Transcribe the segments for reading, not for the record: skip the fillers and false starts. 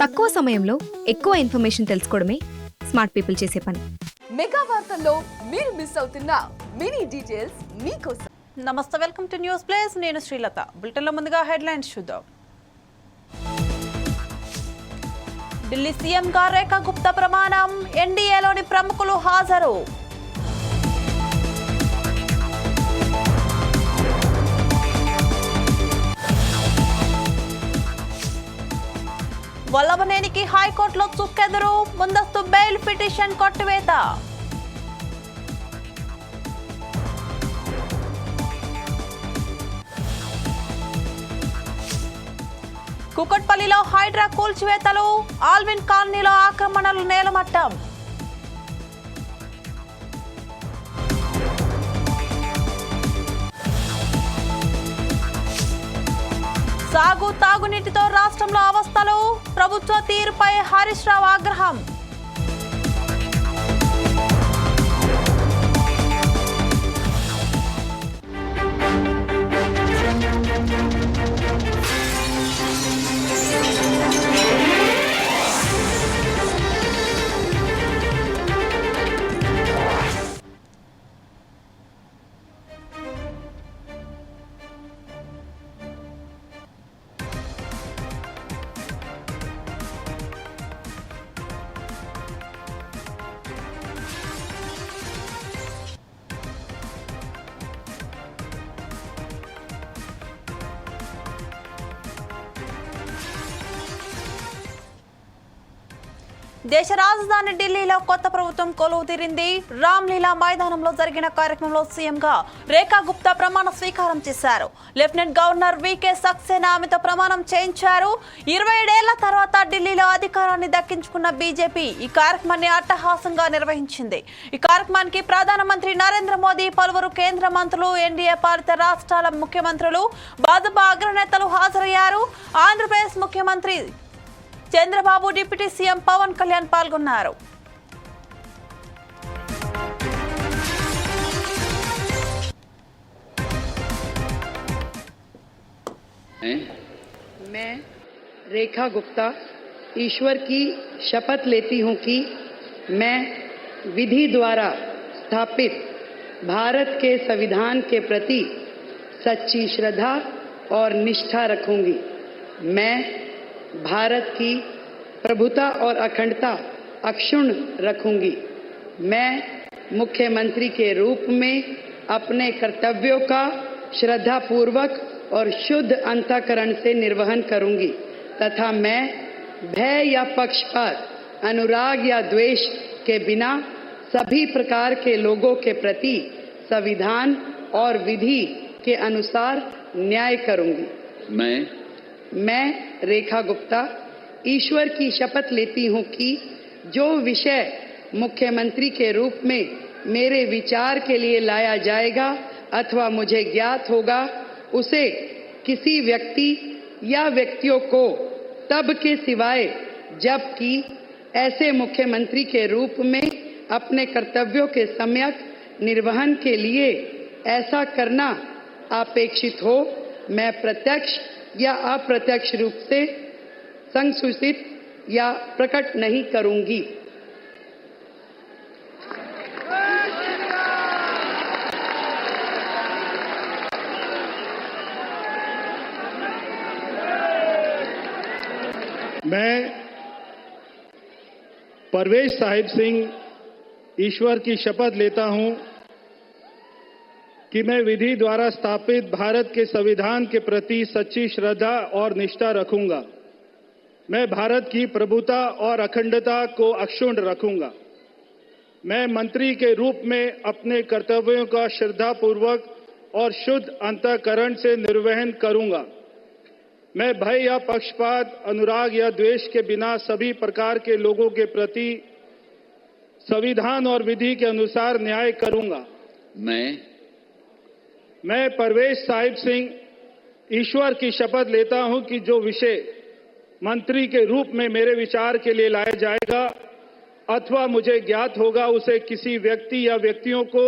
తక్కువ సమయంలో ఎక్కువ ఇన్ఫర్మేషన్ తెలుసుకోవడమే స్మార్ట్ పీపుల్ చేసే పని. మెగా వార్తల్లో మీరు మిస్ అవుతున్న మినీ డీటెయిల్స్ మీకోసం. నమస్తే, వెల్కమ్ టు న్యూస్ ప్లేస్. నేను శ్రీలత. బులెటిన్లో ముందుగా హెడ్లైన్స్ చూద్దాం. ఢిల్లీ సీఎంగా రేఖా గుప్తా ప్రమాణం, ఎన్డీఏలోని ప్రముఖులు హాజరు. వల్లభనేనికి హైకోర్టులో చుక్కెదురు, ముందస్తు బెయిల్ పిటిషన్ కొట్టివేత. కుకట్పల్లిలో హైడ్రా కూల్చివేతలు, ఆల్విన్ కాలనీలో ఆక్రమణలు నేలమట్టం. సాగు తాగునీటితో రాష్ట్రంలో అవస్థలు, ప్రభుత్వ తీరుపై హరీష్ రావు ఆగ్రహం. దేశ రాజధాని ఢిల్లీలో కొత్త ప్రభుత్వం కొలువు తీరింది. రామ్లీలా మైదానంలో జరిగిన కార్యక్రమంలో సీఎంగా రేఖా గుప్తా ప్రమాణ స్వీకారం చేశారు. లెఫ్టినెంట్ గవర్నర్ వికే సక్సేనా ఆమెతో ప్రమాణం చేయించారు. 27 ఏళ్ల తర్వాత ఢిల్లీలో అధికారాన్ని దక్కించుకున్న బీజేపీ ఈ కార్యక్రమాన్ని అట్టహాసంగా నిర్వహించింది. ఈ కార్యక్రమానికి ప్రధానమంత్రి నరేంద్ర మోదీ, పలువురు కేంద్ర మంత్రులు, ఎన్డీఏ పాలిత రాష్ట్రాల ముఖ్యమంత్రులు, భాజపా అగ్రనేతలు హాజరయ్యారు. ఆంధ్రప్రదేశ్ ముఖ్యమంత్రి చంద్రబాబు, డిప్యూటీ సీఎం పవన్ కళ్యాణ్ పాల్గొన్నారు. मैं रेखा गुप्ता ईश्वर की शपथ लेती हूं कि मैं विधि द्वारा स्थापित भारत के संविधान के प्रति सच्ची श्रद्धा और निष्ठा रखूंगी। मैं भारत की प्रभुता और अखंडता अक्षुण्ण रखूंगी। मैं मुख्यमंत्री के रूप में अपने कर्तव्यों का श्रद्धापूर्वक और शुद्ध अंतःकरण से निर्वहन करूंगी तथा मैं भय या पक्षपात, अनुराग या द्वेष के बिना सभी प्रकार के लोगों के प्रति संविधान और विधि के अनुसार न्याय करूंगी। मैं रेखा गुप्ता ईश्वर की शपथ लेती हूं कि जो विषय मुख्यमंत्री के रूप में मेरे विचार के लिए लाया जाएगा अथवा मुझे ज्ञात होगा, उसे किसी व्यक्ति या व्यक्तियों को तब के सिवाय जबकि ऐसे मुख्यमंत्री के रूप में अपने कर्तव्यों के सम्यक निर्वहन के लिए ऐसा करना अपेक्षित हो, मैं प्रत्यक्ष या अप्रत्यक्ष रूप से संसूचित या प्रकट नहीं करूंगी। मैं परवेज साहिब सिंह ईश्वर की शपथ लेता हूं कि मैं विधि द्वारा स्थापित भारत के संविधान के प्रति सच्ची श्रद्धा और निष्ठा रखूंगा। मैं भारत की प्रभुता और अखंडता को अक्षुण्ण रखूंगा। मैं मंत्री के रूप में अपने कर्तव्यों का श्रद्धापूर्वक और शुद्ध अंतःकरण से निर्वहन करूंगा। मैं भय या पक्षपात, अनुराग या द्वेष के बिना सभी प्रकार के लोगों के प्रति संविधान और विधि के अनुसार न्याय करूंगा। मैं परवेज साहिब सिंह ईश्वर की शपथ लेता हूं कि जो विषय मंत्री के रूप में मेरे विचार के लिए लाया जाएगा अथवा मुझे ज्ञात होगा, उसे किसी व्यक्ति या व्यक्तियों को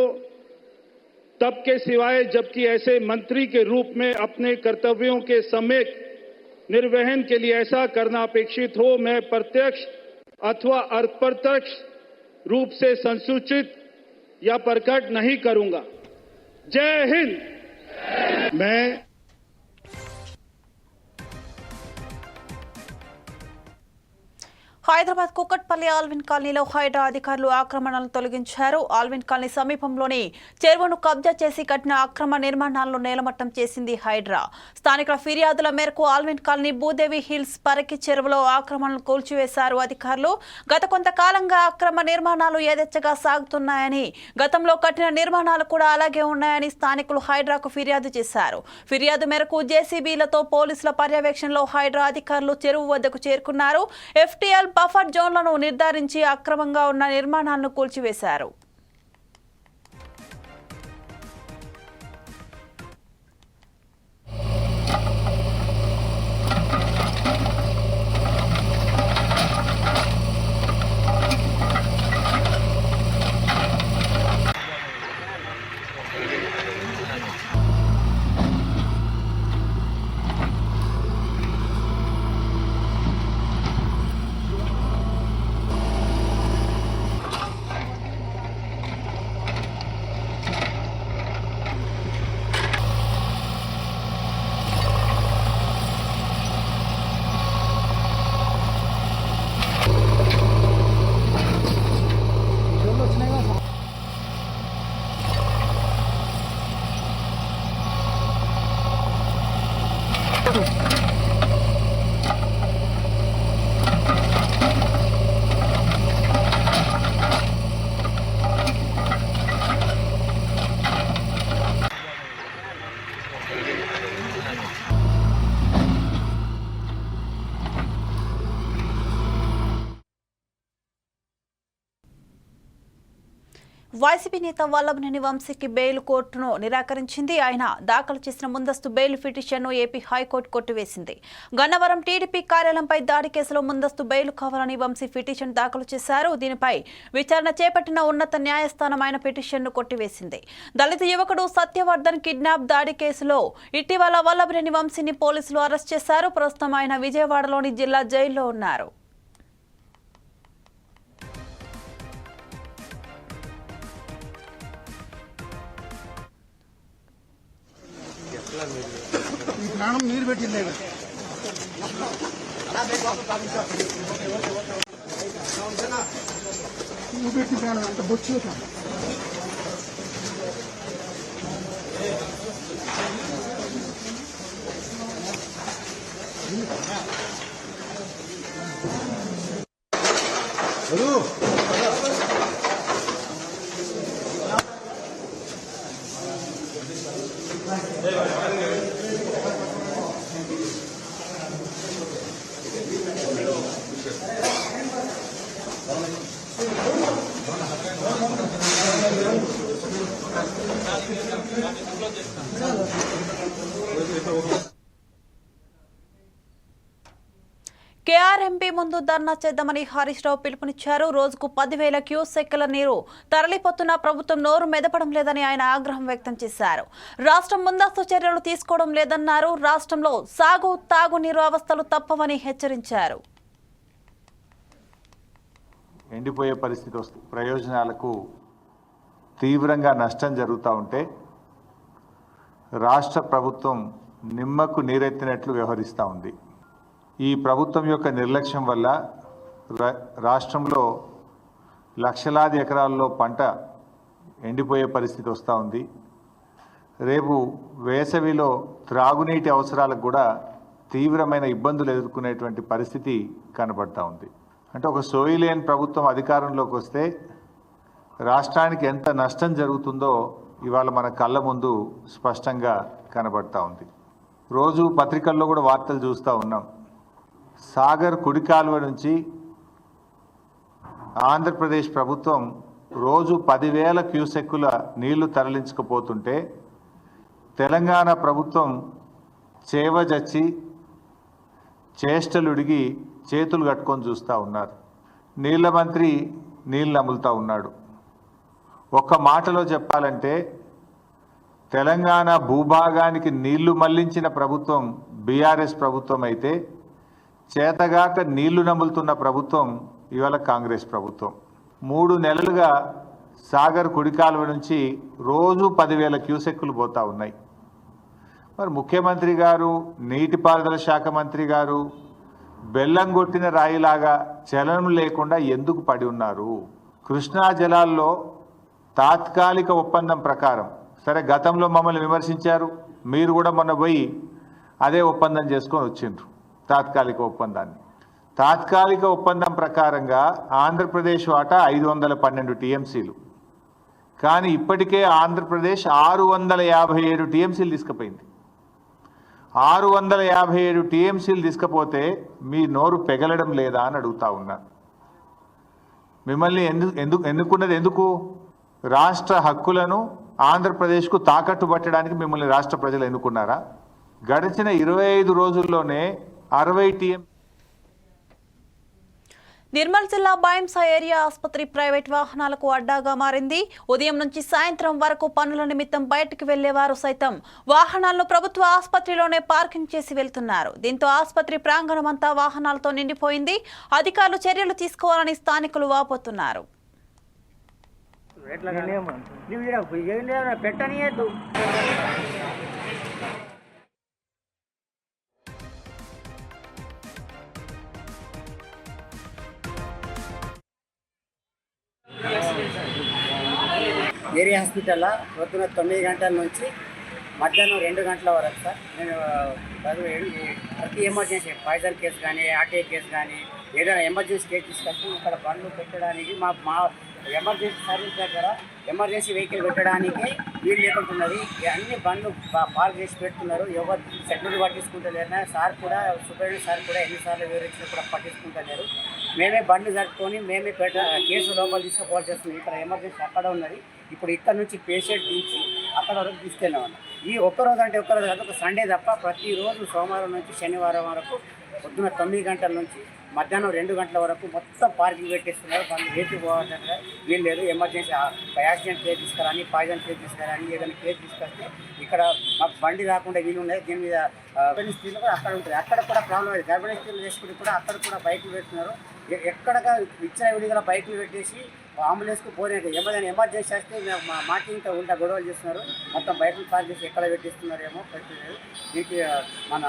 तब के सिवाय जबकि ऐसे मंत्री के रूप में अपने कर्तव्यों के समेत निर्वहन के लिए ऐसा करना अपेक्षित हो, मैं प्रत्यक्ष अथवा अप्रत्यक्ष रूप से संसूचित या प्रकट नहीं करूंगा। जय हिंद। मैं హైదరాబాద్ కుకట్పల్లి ఆల్విన్ కాలనీలో హైడ్రా అధికారులు ఆక్రమణలను తొలగించారు. ఆల్విన్ కాలనీ సమీపంలోని చెరువును కబ్జా చేసి కట్టిన అక్రమ నిర్మాణాలను నేలమట్టం చేసింది హైడ్రా. స్థానికుల ఫిర్యాదుల మేరకు ఆల్విన్ కాలనీ భూదేవి హిల్స్ పరకి చెరువులో ఆక్రమణలు కూల్చివేశారు అధికారులు. గత కొంతకాలంగా అక్రమ నిర్మాణాలు యథేచ్ఛగా సాగుతున్నాయని, గతంలో కట్టిన నిర్మాణాలు కూడా అలాగే ఉన్నాయని స్థానికులు హైడ్రాకు ఫిర్యాదు చేశారు. ఫిర్యాదు మేరకు జేసీబీలతో పోలీసుల పర్యవేక్షణలో హైడ్రా అధికారులు చెరువు వద్దకు చేరుకున్నారు. ఎఫ్టీఎల్ బఫర్ జోన్లను నిర్ధారించి అక్రమంగా ఉన్న నిర్మాణాలను కూల్చివేశారు. వైసీపీ నేత వల్లభనేని వంశీకి బెయిల్ కోర్టును నిరాకరించింది. ఆయన దాఖలు చేసిన ముందస్తు బెయిల్ పిటిషన్ను ఏపీ హైకోర్టు కొట్టివేసింది. గన్నవరం టీడీపీ కార్యాలయంపై దాడి కేసులో ముందస్తు బెయిల్ కావాలని వంశీ పిటిషన్ దాఖలు చేశారు. దీనిపై విచారణ చేపట్టిన ఉన్నత న్యాయస్థానం ఆయన పిటిషన్ను కొట్టివేసింది. దళిత యువకుడు సత్యవర్ధన్ కిడ్నాప్ దాడి కేసులో ఇటీవల వల్లభనేని వంశీని పోలీసులు అరెస్ట్ చేశారు. ప్రస్తుతం ఆయన విజయవాడలోని జిల్లా జైల్లో ఉన్నారు. ఈ ప్రాణం నీరు పెట్టిందే నువ్వు పెట్టిన ప్రాణం అంత బొచ్చు కేఆర్ఎంపీ ముందు ధర్నా చేద్దామని హరీష్ రావు పిలుపునిచ్చారు. రోజుకు 10,000 క్యూసెక్కుల నీరు తరలిపోతున్నా ప్రభుత్వం నోరు మెదపడం లేదని ఆయన ఆగ్రహం వ్యక్తం చేశారు. రాష్ట్రం ముందస్తు చర్యలు తీసుకోవడం లేదన్నారు. రాష్ట్రంలో సాగు తాగునీరు అవస్థలు తప్పవని హెచ్చరించారు. ఎండిపోయే పరిస్థితి వస్తుంది, ప్రయోజనాలకు తీవ్రంగా నష్టం జరుగుతూ ఉంటే రాష్ట్ర ప్రభుత్వం నిమ్మకు నీరెత్తినట్లు వ్యవహరిస్తూ ఉంది. ఈ ప్రభుత్వం యొక్క నిర్లక్ష్యం వల్ల రాష్ట్రంలో లక్షలాది ఎకరాల్లో పంట ఎండిపోయే పరిస్థితి వస్తూ ఉంది. రేపు వేసవిలో త్రాగునీటి అవసరాలకు కూడా తీవ్రమైన ఇబ్బందులు ఎదుర్కొనేటువంటి పరిస్థితి కనబడతా ఉంది. అంటే ఒక సోయిలేని ప్రభుత్వం అధికారంలోకి వస్తే రాష్ట్రానికి ఎంత నష్టం జరుగుతుందో ఇవాళ మన కళ్ళ ముందు స్పష్టంగా కనబడతా ఉంది. రోజు పత్రికల్లో కూడా వార్తలు చూస్తూ ఉన్నాం. సాగర్ కుడి కాలువ నుంచి ఆంధ్రప్రదేశ్ ప్రభుత్వం రోజు 10,000 క్యూసెక్కుల నీళ్లు తరలించకపోతుంటే తెలంగాణ ప్రభుత్వం చేవజచ్చి చేష్టలుడిగి చేతులు కట్టుకొని చూస్తూ ఉన్నారు. నీళ్ల మంత్రి నీళ్ళు నములుతూ ఉన్నాడు. ఒక్క మాటలో చెప్పాలంటే తెలంగాణ భూభాగానికి నీళ్లు మళ్లించిన ప్రభుత్వం బీఆర్ఎస్ ప్రభుత్వం అయితే చేతగాక నీళ్లు నములుతున్న ప్రభుత్వం ఇవాళ కాంగ్రెస్ ప్రభుత్వం. 3 నెలలుగా సాగర్ కుడికాలువ నుంచి రోజు 10,000 క్యూసెక్కులు పోతా ఉన్నాయి. మరి ముఖ్యమంత్రి గారు, నీటిపారుదల శాఖ మంత్రి గారు బెల్లం కొట్టిన రాయిలాగా చలనం లేకుండా ఎందుకు పడి ఉన్నారు? కృష్ణా జలాల్లో తాత్కాలిక ఒప్పందం ప్రకారం, సరే గతంలో మమ్మల్ని విమర్శించారు, మీరు కూడా మొన్న పోయి అదే ఒప్పందం చేసుకొని వచ్చిండ్రు. తాత్కాలిక ఒప్పందం ప్రకారంగా ఆంధ్రప్రదేశ్ వాటా 512 టీఎంసీలు, కానీ ఇప్పటికే ఆంధ్రప్రదేశ్ 657 టీఎంసీలు తీసుకుపోయింది. 657 టీఎంసీలు తీసుకపోతే మీ నోరు పెగలడం లేదా అని అడుగుతా ఉన్నా. మిమ్మల్ని ఎన్నుకున్నది ఎందుకు? రాష్ట్ర హక్కులను ఆంధ్రప్రదేశ్కు తాకట్టు పట్టడానికి మిమ్మల్ని రాష్ట్ర ప్రజలు ఎన్నుకున్నారా? గడిచిన 25 రోజుల్లోనే 60 టీఎం. నిర్మల్ జిల్లా బాయంసా ఏరియా ఆసుపత్రి ప్రైవేట్ వాహనాలకు అడ్డాగా మారింది. ఉదయం నుంచి సాయంత్రం వరకు పనుల నిమిత్తం బయటకు వెళ్లేవారు సైతం వాహనాలను ప్రభుత్వ ఆసుపత్రిలోనే పార్కింగ్ చేసి వెళ్తున్నారు. దీంతో ఆసుపత్రి ప్రాంగణమంతా వాహనాలతో నిండిపోయింది. అధికారులు చర్యలు తీసుకోవాలని స్థానికులు వాపోతున్నారు. ఏరియా హాస్పిటల్లో పొద్దున 9 గంటల నుంచి మధ్యాహ్నం 2 గంటల వరకు సార్ నేను ప్రతి ఎమర్జెన్సీ పాయిజన్ కేసు కానీ, ఆర్టీఐ కేసు కానీ, ఏదైనా ఎమర్జెన్సీ కేసు తీసుకొచ్చి ఇక్కడ బండ్లు పెట్టడానికి మా ఎమర్జెన్సీ సర్వీస్ దగ్గర ఎమర్జెన్సీ వెహికల్ పెట్టడానికి వీలు లేకుంటున్నది. అన్ని బండ్లు పార్క్ చేసి పెడుతున్నారు. ఎవరు సెక్యూరిటీ పట్టించుకుంటలేరు. సార్ కూడా సూపరింటెండెంట్ సార్ కూడా ఎన్నిసార్లు వివరించినా కూడా పట్టించుకుంటలేరు. మేమే బండ్లు జరుపుకొని మేమే కేసు లోపల తీసుకుపోవాల్సి వస్తుంది. ఇక్కడ ఎమర్జెన్సీ అక్కడ ఉన్నది. ఇప్పుడు ఇక్కడ నుంచి పేషెంట్ దించి అక్కడ వరకు తీసుకెళ్ళామన్న. ఈ ఒక్కరోజు అంటే ఒక్కరోజు కాదు, ఒక సండే తప్ప ప్రతిరోజు సోమవారం నుంచి శనివారం వరకు పొద్దున్న 9 గంటల నుంచి మధ్యాహ్నం 2 గంటల వరకు మొత్తం పార్కింగ్ పెట్టేస్తున్నారు. బండ్లు ఏపీ పోవాలంటే వీళ్ళు లేదు. ఎమర్జెన్సీ యాక్సిడెంట్ కేసు తీసుకురాని, పాయిజన్ కేసు తీసుకురాని, ఏదైనా కేసు తీసుకొస్తే ఇక్కడ మాకు బండి రాకుండా వీలు ఉన్నాయి. దీని మీద గర్భిణీ స్త్రీలు కూడా అక్కడ ఉంటుంది. అక్కడ కూడా ప్రాబ్లం అయింది. గర్భిణీ స్త్రీలు చేసుకుంటే కూడా అక్కడ కూడా బైకులు పెడుతున్నారు. ఎక్కడగా ఇచ్చిన విడిగా బైకులు పెట్టేసి అంబులెన్స్కు పోలేదు. ఏమైనా ఎమర్జెన్సీ వస్తే మాకు ఇంకా ఉంటా గొడవలు చేస్తున్నారు. మొత్తం బైకులు పార్క్ చేసి ఎక్కడ పెట్టిస్తున్నారేమో పెట్టలేదు. దీనికి మన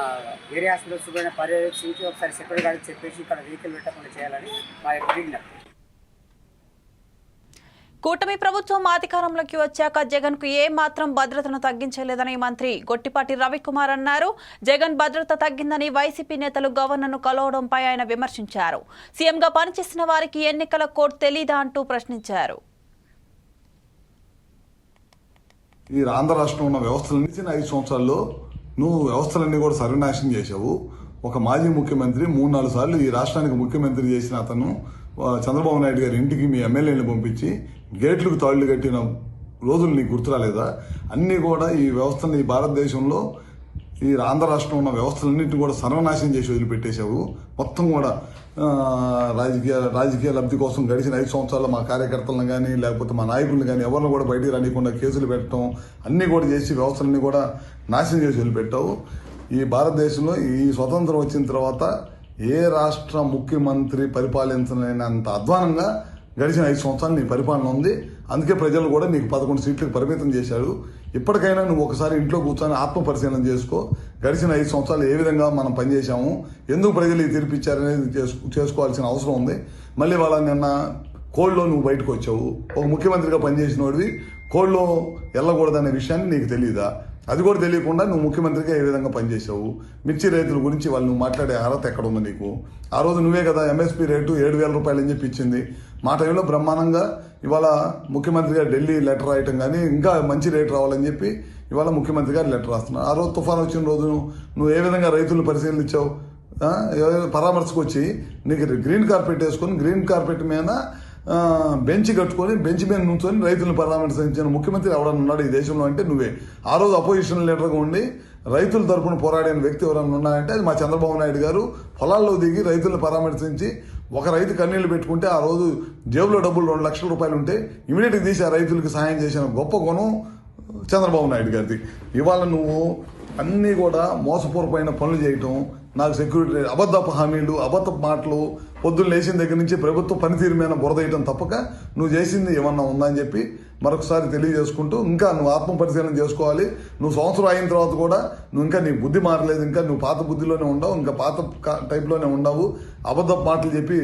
ఏరియా హాస్పిటల్ శుభ్రమైన పర్యవేక్షించి ఒకసారి సెక్యూరిటీ గార్డుకి చెప్పేసి ఇక్కడ వెహికల్ పెట్టకుండా చేయాలని మా యొక్క విజ్ఞప్తి. కూటమి ప్రభుత్వం అధికారంలోకి వచ్చాక జగన్ కు ఏ మాత్రం భద్రతను తగ్గించలేదని మంత్రి గొట్టిపాటి రవికుమార్ అన్నారు. జగన్ భద్రత తగ్గిందని వైసీపీ నేతలు గవర్నర్ను కలవడంపై ఆయన విమర్శించారు. సీఎంగా పనిచేసిన వారికి ఎన్నికల కోడ్ తెలీదా అంటూ ప్రశ్నించారు. ఈ ఆంధ్ర రాష్ట్రంలో ఉన్న వ్యవస్థలన్నీ 5 సంవత్సరాల్లో నువ్వు వ్యవస్థలన్నీ కూడా సర్వనాశనం చేశావు. ఒక మాజీ ముఖ్యమంత్రి 3-4 సార్లు ఈ రాష్ట్రానికి ముఖ్యమంత్రి చేసిన అతను చంద్రబాబు నాయుడు గారి ఇంటికి మీ ఎమ్మెల్యేలను పంపించి గేట్లకు తాళ్లు కట్టిన రోజులు నీకు గుర్తురాలేదా? అన్నీ కూడా ఈ వ్యవస్థని ఈ భారతదేశంలో ఈ ఆంధ్ర రాష్ట్రంలో ఉన్న వ్యవస్థలన్నింటినీ కూడా సర్వనాశనం చేసి వదిలిపెట్టేశావు. మొత్తం కూడా రాజకీయ లబ్ధి కోసం గడిచిన 5 సంవత్సరాల్లో మా కార్యకర్తలను కానీ లేకపోతే మా నాయకులను కానీ ఎవరిని కూడా బయటికి రానికుండా కేసులు పెట్టడం అన్నీ కూడా చేసి వ్యవస్థలన్నీ కూడా నాశనం చేసి వదిలిపెట్టావు. ఈ భారతదేశంలో ఈ స్వతంత్రం వచ్చిన తర్వాత ఏ రాష్ట్ర ముఖ్యమంత్రి పరిపాలించలేనంత అధ్వానంగా గడిచిన 5 సంవత్సరాలు నీ పరిపాలన ఉంది. అందుకే ప్రజలు కూడా నీకు 11 సీట్లకు పరిమితం చేశారు. ఇప్పటికైనా నువ్వు ఒకసారి ఇంట్లో కూర్చొని ఆత్మ పరిశీలన చేసుకో. గడిచిన 5 సంవత్సరాలు ఏ విధంగా మనం పనిచేశాము, ఎందుకు ప్రజలు ఈ తీర్పిచ్చారనేది చేసుకోవాల్సిన అవసరం ఉంది. మళ్ళీ వాళ్ళ నిన్న కోడ్లో నువ్వు బయటకు వచ్చావు. ఒక ముఖ్యమంత్రిగా పనిచేసిన వాడివి కోడ్లో వెళ్ళకూడదనే విషయాన్ని నీకు తెలియదా? అది కూడా తెలియకుండా నువ్వు ముఖ్యమంత్రిగా ఏ విధంగా పనిచేసావు? మిర్చి రైతుల గురించి వాళ్ళు నువ్వు మాట్లాడే అర్హత ఎక్కడ ఉంది నీకు? ఆ రోజు నువ్వే కదా ఎంఎస్పీ రేటు 7,000 రూపాయలు అని చెప్పి ఇచ్చింది. మా టైంలో బ్రహ్మాండంగా ఇవాళ ముఖ్యమంత్రిగా ఢిల్లీ లెటర్ రాయటం కానీ ఇంకా మంచి రేటు రావాలని చెప్పి ఇవాళ ముఖ్యమంత్రి గారు లెటర్ రాస్తున్నారు. ఆ రోజు తుఫాను వచ్చిన రోజు నువ్వు ఏ విధంగా రైతులను పరిశీలించావు? పరామర్శకు వచ్చి నీకు గ్రీన్ కార్పెట్ వేసుకొని గ్రీన్ కార్పెట్ మీద బెంచ్ కట్టుకొని బెంచ్ మీద నుంచొని రైతులను పరామర్శించిన ముఖ్యమంత్రి ఎవరన్నా ఉన్నాడు ఈ దేశంలో అంటే నువ్వే. ఆ రోజు అపోజిషన్ లీడర్గా ఉండి రైతుల తరఫున పోరాడిన వ్యక్తి ఎవరన్నా ఉన్నాయంటే అది మా చంద్రబాబు నాయుడు గారు. పొలాల్లో దిగి రైతులను పరామర్శించి ఒక రైతు కన్నీళ్లు పెట్టుకుంటే ఆ రోజు జేబులో డబ్బులు 2 లక్షల రూపాయలు ఉంటే ఇమీడియట్గా తీసి ఆ రైతులకు సహాయం చేసిన గొప్ప గుణం చంద్రబాబు నాయుడు గారిది. ఇవాళ నువ్వు అన్నీ కూడా మోసపూర్వమైన పనులు చేయటం, నాకు సెక్యూరిటీ అబద్ధపు హామీలు, అబద్ధపు మాటలు, పొద్దున్న లేచిన దగ్గర నుంచి ప్రభుత్వ పనితీరు మీద బురదేయటం తప్పక నువ్వు చేసింది ఏమన్నా ఉందా అని చెప్పి మరొకసారి తెలియజేసుకుంటూ, ఇంకా నువ్వు ఆత్మపరిశీలన చేసుకోవాలి. నువ్వు సంవత్సరం అయిన తర్వాత కూడా నువ్వు ఇంకా నీ బుద్ధి మారలేదు, ఇంకా నువ్వు పాత బుద్ధిలోనే ఉండవు, ఇంకా పాత టైప్లోనే ఉండవు. అబద్ధపు మాటలు చెప్పి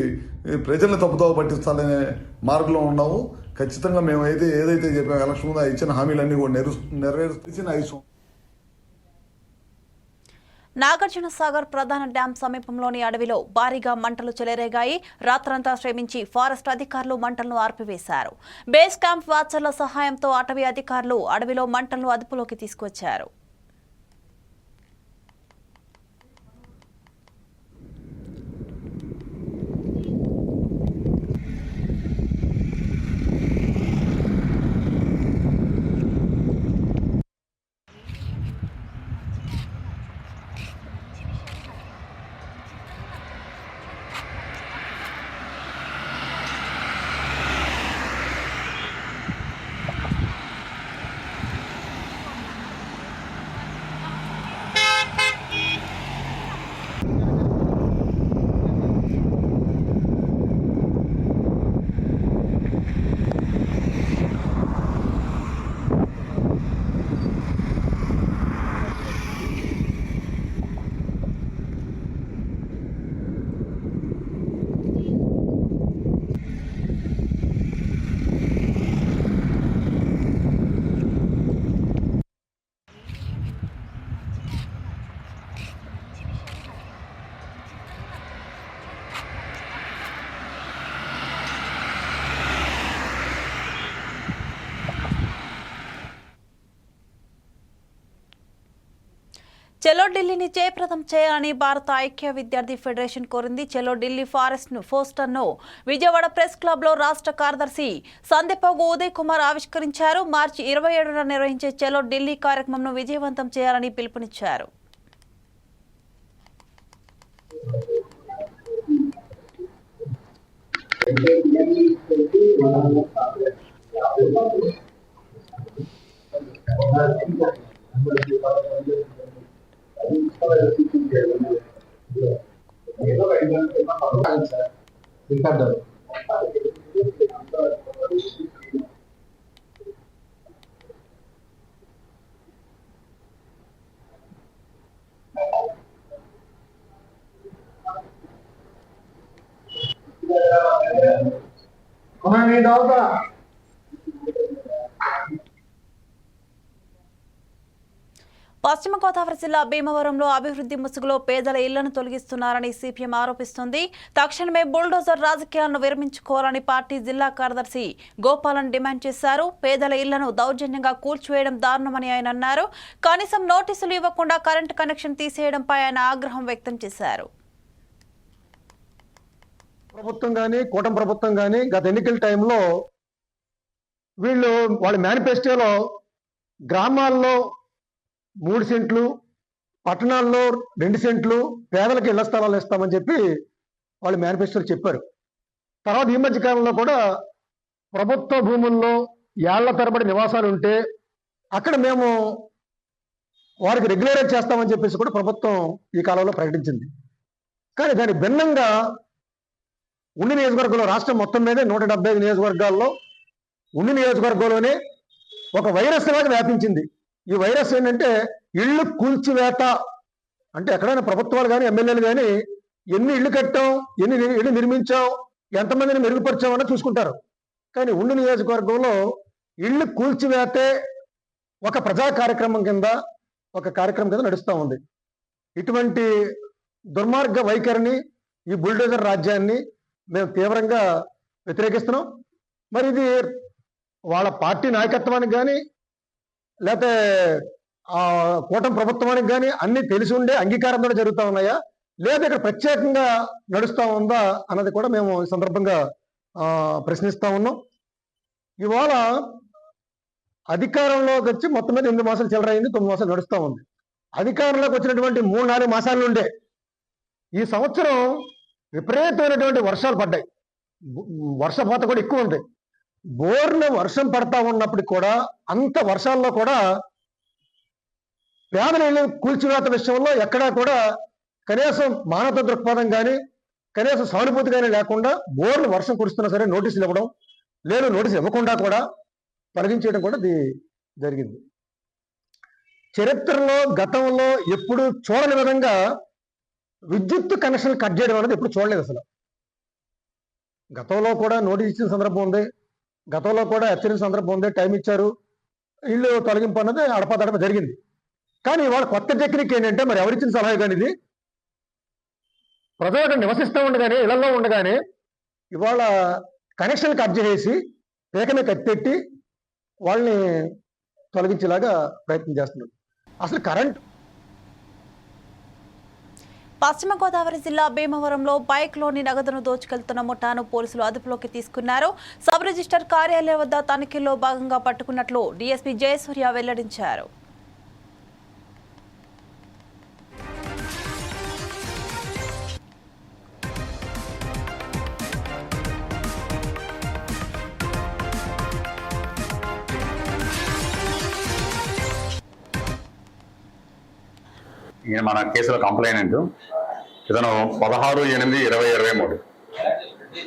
ప్రజల్ని తప్పుదోవ పట్టించాలనే మార్గంలో ఉన్నావు. ఖచ్చితంగా మేము ఏదైతే చెప్పాము ఎలక్షన్ ముందు ఇచ్చిన హామీలన్నీ కూడా నెరవేర్చిన 5 నాగార్జున సాగర్ ప్రధాన డ్యాం సమీపంలోని అడవిలో భారీగా మంటలు చెలరేగాయి. రాత్రంతా శ్రమించి ఫారెస్ట్ అధికారులు మంటలను ఆర్పివేశారు. బేస్ క్యాంప్ వాచర్ల సహాయంతో అటవీ అధికారులు అడవిలో మంటలను అదుపులోకి తీసుకొచ్చారు. చలో ఢిల్లీని జయప్రదం చేయాలని భారత ఐక్య విద్యార్థి ఫెడరేషన్ కోరింది. చలో ఢిల్లీ ఫారెస్ట్ పోస్టర్ను విజయవాడ ప్రెస్ క్లబ్ లో రాష్ట్ర కార్యదర్శి సందీపగు ఉదయ్ కుమార్ ఆవిష్కరించారు. మార్చి 27న నిర్వహించే చలో ఢిల్లీ కార్యక్రమంను విజయవంతం చేయాలని పిలుపునిచ్చారు. పశ్చిమ గోదావరి జిల్లా భీమవరంలో అభివృద్ధి ముసుగులో పేదల ఇళ్లను తొలగిస్తున్నారని సిపిఎం ఆరోపిస్తోంది. తక్షణమే బుల్డోజర్ రాజకీయాలను విరమించుకోవాలని పార్టీ జిల్లా కార్యదర్శి గోపాలన్ డిమాండ్ చేశారు. పేదల ఇళ్లను దౌర్జన్యంగా కూల్చివేయడం దారుణమని ఆయన అన్నారు. కనీసం నోటీసులు ఇవ్వకుండా కరెంటు కనెక్షన్ తీసేయడంపై ఆయన ఆగ్రహం వ్యక్తం చేశారు. ప్రభుత్వం కానీ కూటమి ప్రభుత్వం కానీ గత ఎన్నికల టైంలో వాళ్ళ మేనిఫెస్టోలో గ్రామాల్లో 3 సెంట్లు, పట్టణాల్లో 2 సెంట్లు పేదలకు ఇళ్ల స్థలాలు ఇస్తామని చెప్పి వాళ్ళు మేనిఫెస్టోలు చెప్పారు. తర్వాత ఈ మధ్య కాలంలో కూడా ప్రభుత్వ భూముల్లో ఏళ్ల తరబడి నివాసాలు ఉంటే అక్కడ మేము వారికి రెగ్యులరైజ్ చేస్తామని చెప్పేసి కూడా ప్రభుత్వం ఈ కాలంలో ప్రకటించింది. కానీ దాని భిన్నంగా ఉండి నియోజకవర్గంలో రాష్ట్రం మొత్తం మీద 175 నియోజకవర్గాల్లో ఉండి నియోజకవర్గంలోనే ఒక వైరస్ లాగా వ్యాపించింది. ఈ వైరస్ ఏంటంటే ఇళ్ళు కూల్చివేత. అంటే ఎక్కడైనా ప్రభుత్వాలు కానీ ఎమ్మెల్యేలు కానీ ఎన్ని ఇళ్ళు కట్టాం, ఎన్ని ఇళ్ళు నిర్మించాం, ఎంతమందిని మెరుగుపరిచామని చూసుకుంటారు. కానీ ఉండి నియోజకవర్గంలో ఇళ్ళు కూల్చివేతే ఒక ప్రజా కార్యక్రమం కింద నడుస్తూ ఉంది. ఇటువంటి దుర్మార్గ వైఖరిని, ఈ బుల్డోజర్ రాజ్యాన్ని మేము తీవ్రంగా వ్యతిరేకిస్తున్నాం. మరి ఇది వాళ్ళ పార్టీ నాయకత్వానికి కానీ లేకపోతే కూటమి ప్రభుత్వానికి కానీ అన్ని తెలిసి ఉండే అంగీకారంతో జరుగుతూ ఉన్నాయా, లేదా ఇక్కడ ప్రత్యేకంగా నడుస్తూ ఉందా అన్నది కూడా మేము ఈ సందర్భంగా ప్రశ్నిస్తూ ఉన్నాం. ఇవాళ అధికారంలోకి వచ్చి మొత్తం మీద 8 మాసాలు చిల్లరైంది, 9 మాసాలు నడుస్తూ ఉంది. అధికారంలోకి వచ్చినటువంటి 3-4 మాసాల నుండే ఈ సంవత్సరం విపరీతమైనటువంటి వర్షాలు పడ్డాయి. వర్షపాతం కూడా ఎక్కువ ఉంది. బోర్న వర్షం పడతా ఉన్నప్పుడు కూడా అంత వర్షాల్లో కూడా పేదలను కూల్చివేత విషయంలో ఎక్కడా కూడా కనీసం మానవత దృక్పథం కానీ కనీసం సానుభూతి కానీ లేకుండా బోర్లు వర్షం కురుస్తున్నా సరే నోటీసులు ఇవ్వడం, లేదు నోటీసులు ఇవ్వకుండా కూడా తొలగించేయడం కూడా జరిగింది. చరిత్రలో గతంలో ఎప్పుడు చూడని విధంగా విద్యుత్ కనెక్షన్ కట్ చేయడం అనేది ఎప్పుడు చూడలేదు అసలు. గతంలో కూడా నోటీస్ ఇచ్చిన సందర్భం ఉంది, గతంలో కూడా హెచ్చరించిన సందర్భం ఉంది, టైం ఇచ్చారు, ఇల్లు తొలగింపు అన్నది అడపదడప జరిగింది. కానీ ఇవాళ కొత్త టెక్నిక్ ఏంటంటే మరి ఎవరిచ్చిన సలహా కానీ ఇది ప్రజలు నివసిస్తూ ఉండగానే ఇళ్లలో ఉండగానే ఇవాళ కనెక్షన్ కట్ చేసి పేకనే కట్టెట్టి వాళ్ళని తొలగించేలాగా ప్రయత్నం చేస్తున్నారు. అసలు కరెంట్ పశ్చిమ గోదావరి జిల్లా భీమవరంలో బైక్లోని నగదును దోచుకెళ్తున్న ముఠాను పోలీసులు అదుపులోకి తీసుకున్నారు. సబ్ రిజిస్టర్ కార్యాలయం వద్ద తనిఖీల్లో భాగంగా పట్టుకున్నట్లు డీఎస్పీ జయసూర్య వెల్లడించారు. ఈయన మన కేసులో కంప్లైనెంట్. ఇతను 16/8/2023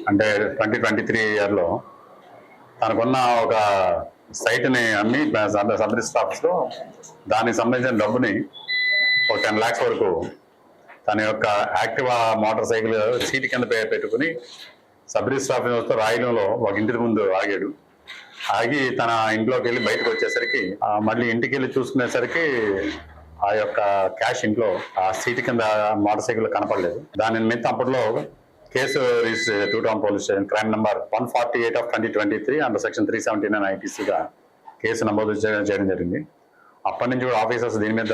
అంటే 2023 ఇయర్లో తనకున్న ఒక సైట్ని అమ్మి సబ్ రిజిస్టర్ ఆఫీస్లో దానికి సంబంధించిన డబ్బుని ఒక 10 lakhs వరకు తన యొక్క యాక్టివా మోటార్ సైకిల్ సీట్ కింద పెట్టుకుని సబ్ రిజిస్టర్ ఆఫీస్ రాయలంలో ఒక ఇంటి ముందు ఆగాడు. ఆగి తన ఇంట్లోకి వెళ్ళి బయటకు వచ్చేసరికి మళ్ళీ ఇంటికి వెళ్ళి చూసుకునేసరికి ఆ యొక్క క్యాష్ ఇంట్లో ఆ సీట్ కింద మోటార్ సైకిల్ కనపడలేదు. దాని నిమిత్తం అప్పట్లో case register 2 Town police station crime number 148/2023 under section 379 IPCగా కేసు నమోదు చేయడం జరిగింది. అప్పటి నుంచి కూడా ఆఫీసర్స్ దీని మీద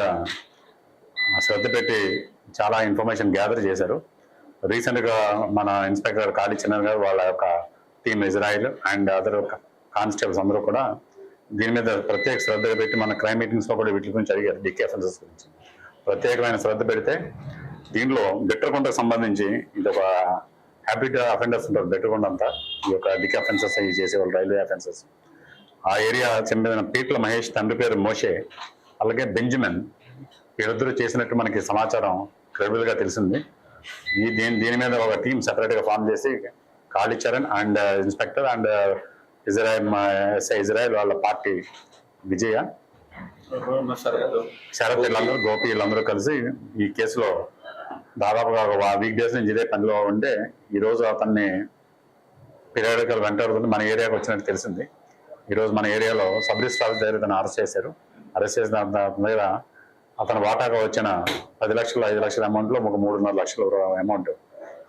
శ్రద్ధ పెట్టి చాలా ఇన్ఫర్మేషన్ గ్యాదర్ చేశారు. రీసెంట్గా మన ఇన్స్పెక్టర్ కాళీ చిన్న గారు వాళ్ళ యొక్క team Israel and other constables అందరూ కూడా దీని మీద ప్రత్యేక శ్రద్ధ పెట్టి మన క్రైమ్ మీటింగ్స్లో కూడా వీటి గురించి అడిగారు. డికే అఫెన్సెస్ గురించి ప్రత్యేకమైన శ్రద్ధ పెడితే దీంట్లో బెట్టరకొండకు సంబంధించి ఇది ఒక హ్యాబిట్ అఫెండర్స్ ఉంటారు. బెట్టరకొండ అంతా ఈ యొక్క డికే అఫెన్సెస్ అవి చేసేవాళ్ళు, రైల్వే అఫెన్సెస్. ఆ ఏరియా చెందిన పీట్ల మహేష్ తండ్రి పేరు మోషే, అలాగే బెంజమిన్, వీళ్ళిద్దరూ చేసినట్టు మనకి సమాచారం క్రెడిబుల్గా తెలిసింది. దీని మీద ఒక టీం సెపరేట్గా ఫామ్ చేసి Kalicharan and inspector and Israel వాళ్ళ పార్టీ విజయ, శరత్ వీళ్ళందరూ, గోపి వీళ్ళందరూ కలిసి ఈ కేసులో దాదాపుగా ఒక వీక్ డేస్ నుంచి ఇదే పనిలో ఉంటే ఈరోజు అతన్ని పీరియాడికల్ వెంటాడుతుంది మన ఏరియాకి వచ్చినట్టు తెలిసింది. ఈరోజు మన ఏరియాలో సబ్ రిజిస్టర్ ఆఫీస్ దగ్గర ఇతను అరెస్ట్ చేశారు. అరెస్ట్ చేసిన మీద అతను వాటాగా వచ్చిన 10 లక్షలు 5 లక్షల అమౌంట్లో ఒక 3.5 లక్షల అమౌంట్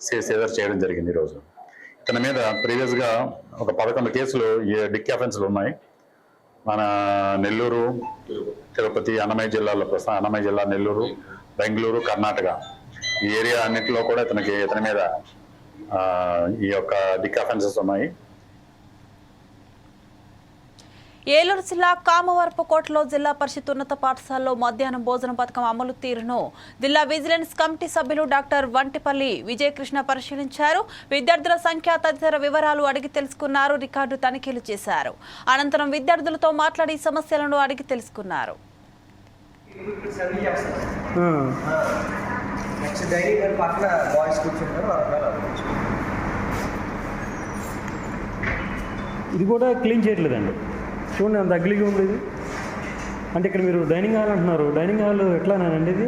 సీజర్ చేయడం జరిగింది. ఈరోజు ఇతని మీద ప్రీవియస్గా ఒక 11 కేసులు డిక్కీ అఫెన్స్లు ఉన్నాయి. మన నెల్లూరు, తిరుపతి, అన్నమయ్య జిల్లాలో, ప్రస్తుతం అన్నమయ్య జిల్లా, నెల్లూరు, బెంగళూరు, కర్ణాటక ఈ ఏరియా అన్నింటిలో కూడా ఇతని మీద ఈ యొక్క డిక్కీ అఫెన్సెస్ ఉన్నాయి. ఏలూరు జిల్లా కామవరపుకోటలో జిల్లా పరిషత్ ఉన్నత పాఠశాలలో మధ్యాహ్నం భోజన పథకం అమలు తీరును జిల్లా విజిలెన్స్ కమిటీ సభ్యులు డాక్టర్ వంటిపల్లి విజయకృష్ణ పరిశీలించారు. విద్యార్థుల సంఖ్య తదితర వివరాలు అడిగి తెలుసుకున్నారు. రికార్డు తనిఖీలు చేశారు. అనంతరం విద్యార్థులతో మాట్లాడి సమస్యలను అడిగి తెలుసుకున్నారు. ఇది కూడా క్లీన్ చేయట్లేదండి. చూడండి అంత అగ్లీగా ఉంది ఇది. అంటే ఇక్కడ మీరు డైనింగ్ హాల్ అంటున్నారు, డైనింగ్ హాల్ ఎట్లానండి ఇది?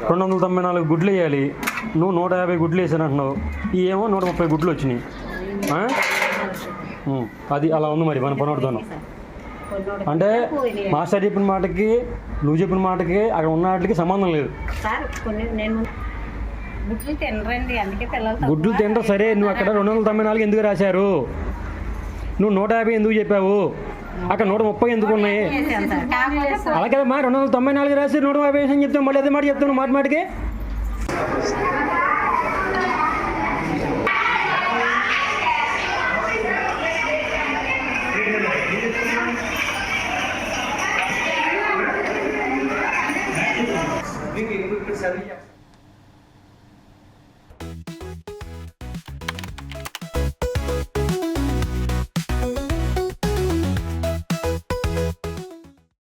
$294 గుడ్లు వేయాలి. నువ్వు 150 గుడ్లు వేసాను అంటున్నావు. ఈ ఏమో 130 గుడ్లు వచ్చినాయి. అది అలా ఉంది మరి మన పనోడుతాను. అంటే మాస్టర్ చెప్పిన మాటకి నువ్వు చెప్పిన మాటకి అక్కడ ఉన్న వాటికి సంబంధం లేదు. గుడ్లు తినరు సరే, నువ్వు అక్కడ 294 ఎందుకు రాశారు? నువ్వు 150 ఎందుకు చెప్పావు? అక్కడ 130 ఎందుకు ఉన్నాయి? అలాగే మా 294 రాసి 150 అని చెప్తాం. మళ్ళీ అదే మాట చెప్తాను మాటికి. Service